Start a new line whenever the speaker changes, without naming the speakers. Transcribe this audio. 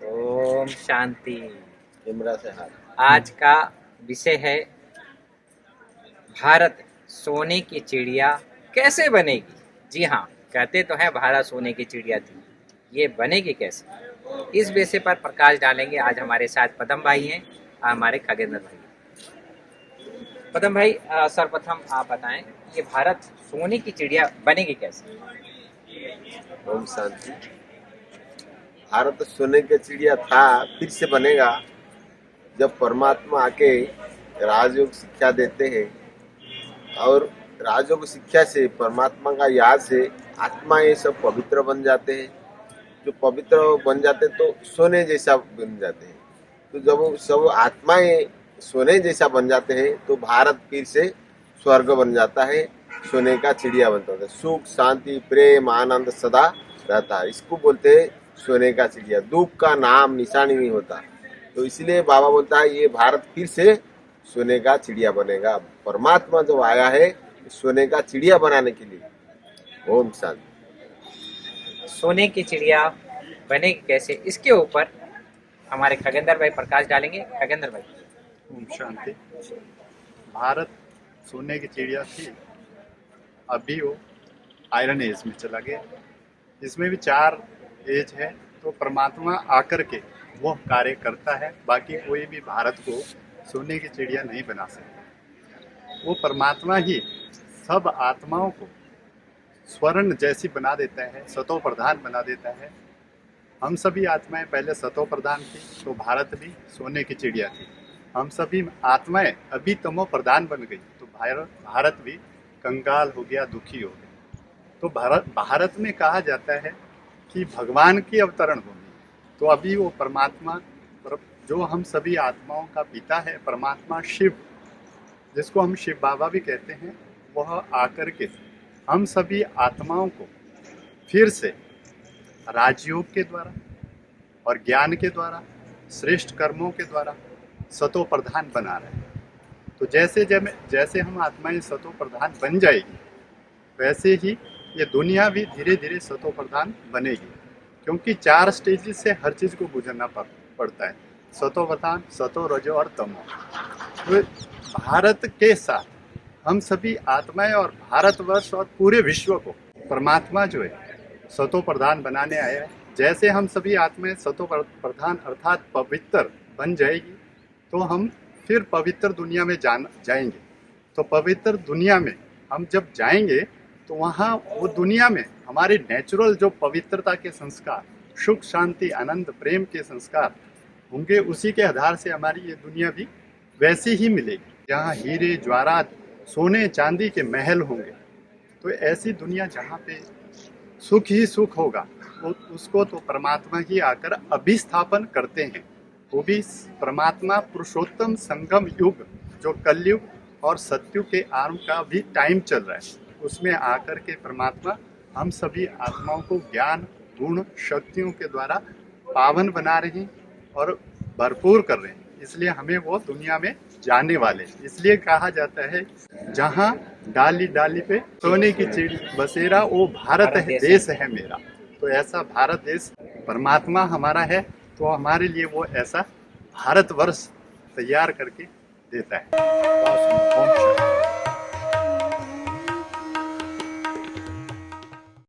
ओम शांति।
इमरा से हाथ।
आज का विषय है भारत सोने की चिड़िया कैसे बनेगी। जी हाँ, कहते तो है भारत सोने की चिड़िया थी, ये बनेगी कैसे, इस विषय पर प्रकाश डालेंगे। आज हमारे साथ पदम भाई हैं और हमारे खगेंद्र भाई। पदम भाई, सर्वप्रथम आप बताएं, ये भारत सोने की चिड़िया बनेगी कैसे।
ओम शांति। भारत सोने का चिड़िया था, फिर से बनेगा जब परमात्मा आके राजयोग शिक्षा देते हैं और राजयोग शिक्षा से परमात्मा का याद से आत्माएं सब पवित्र बन जाते हैं। जो पवित्र बन जाते तो सोने जैसा बन जाते हैं। तो जब वो सब आत्माएं सोने जैसा बन जाते हैं तो भारत फिर से स्वर्ग बन जाता है, सोने का चिड़िया बनता है। सुख शांति प्रेम आनंद सदा रहता है। इसको बोलते हैं सोने का चिड़िया। दुख का नाम निशानी नहीं होता। तो इसलिए बाबा बोलता है ये भारत फिर से सोने का चिड़िया बनेगा। परमात्मा जो आया है सोने का चिड़िया बनाने के लिए। ओम शांति।
सोने की चिड़िया बनेगी कैसे, इसके ऊपर हमारे खगेंद्र भाई प्रकाश डालेंगे। खगेंद्र भाई।
ओम शांति। भारत सोने की चिड़िया थी, अभी वो आयरन एज में चला गया। इसमें भी 4 एज है, तो परमात्मा आकर के वो कार्य करता है। बाकी कोई भी भारत को सोने की चिड़िया नहीं बना सकता। वो परमात्मा ही सब आत्माओं को स्वर्ण जैसी बना देता है, सतो प्रधान बना देता है। हम सभी आत्माएं पहले सतो प्रधान थी, तो भारत भी सोने की चिड़िया थी। हम सभी आत्माएं अभी तमो प्रधान बन गई, तो भारत भी कंगाल हो गया, दुखी हो गया। तो भारत में कहा जाता है कि भगवान की अवतरण भूमि। तो अभी वो परमात्मा जो हम सभी आत्माओं का पिता है, परमात्मा शिव, जिसको हम शिव बाबा भी कहते हैं, वह आकर के हम सभी आत्माओं को फिर से राजयोग के द्वारा और ज्ञान के द्वारा, श्रेष्ठ कर्मों के द्वारा सतो प्रधान बना रहे हैं। तो जैसे हम आत्माएं सतो प्रधान बन जाएगी, वैसे ही ये दुनिया भी धीरे धीरे सतो प्रधान बनेगी। क्योंकि 4 स्टेजेस से हर चीज़ को गुजरना पड़ता है, सतो प्रधान, सतो रजो और तमो। तो भारत के साथ हम सभी आत्माएं और भारतवर्ष और पूरे विश्व को परमात्मा जो है सतो प्रधान बनाने आया है। जैसे हम सभी आत्माएं सतो प्रधान अर्थात पवित्र बन जाएगी, तो हम फिर पवित्र दुनिया में जाएंगे। तो पवित्र दुनिया में हम जब जाएंगे तो वहाँ वो दुनिया में हमारे नेचुरल जो पवित्रता के संस्कार, सुख शांति आनंद प्रेम के संस्कार होंगे, उसी के आधार से हमारी ये दुनिया भी वैसी ही मिलेगी, जहाँ हीरे ज्वारात सोने चांदी के महल होंगे। तो ऐसी दुनिया जहाँ पे सुख ही सुख होगा, उसको तो परमात्मा ही आकर अभिस्थापन करते हैं। वो भी परमात्मा पुरुषोत्तम संगम युग, जो कलयुग और सतयुग के आरंभ का भी टाइम चल रहा है, उसमें आकर के परमात्मा हम सभी आत्माओं को ज्ञान गुण शक्तियों के द्वारा पावन बना रहे हैं और भरपूर कर रहे हैं। इसलिए हमें वो दुनिया में जाने वाले, इसलिए कहा जाता है जहाँ डाली डाली पे सोने की चिड़ी बसेरा, वो भारत है देश है मेरा। तो ऐसा भारत देश परमात्मा हमारा है, तो हमारे लिए वो ऐसा भारतवर्ष तैयार करके देता है।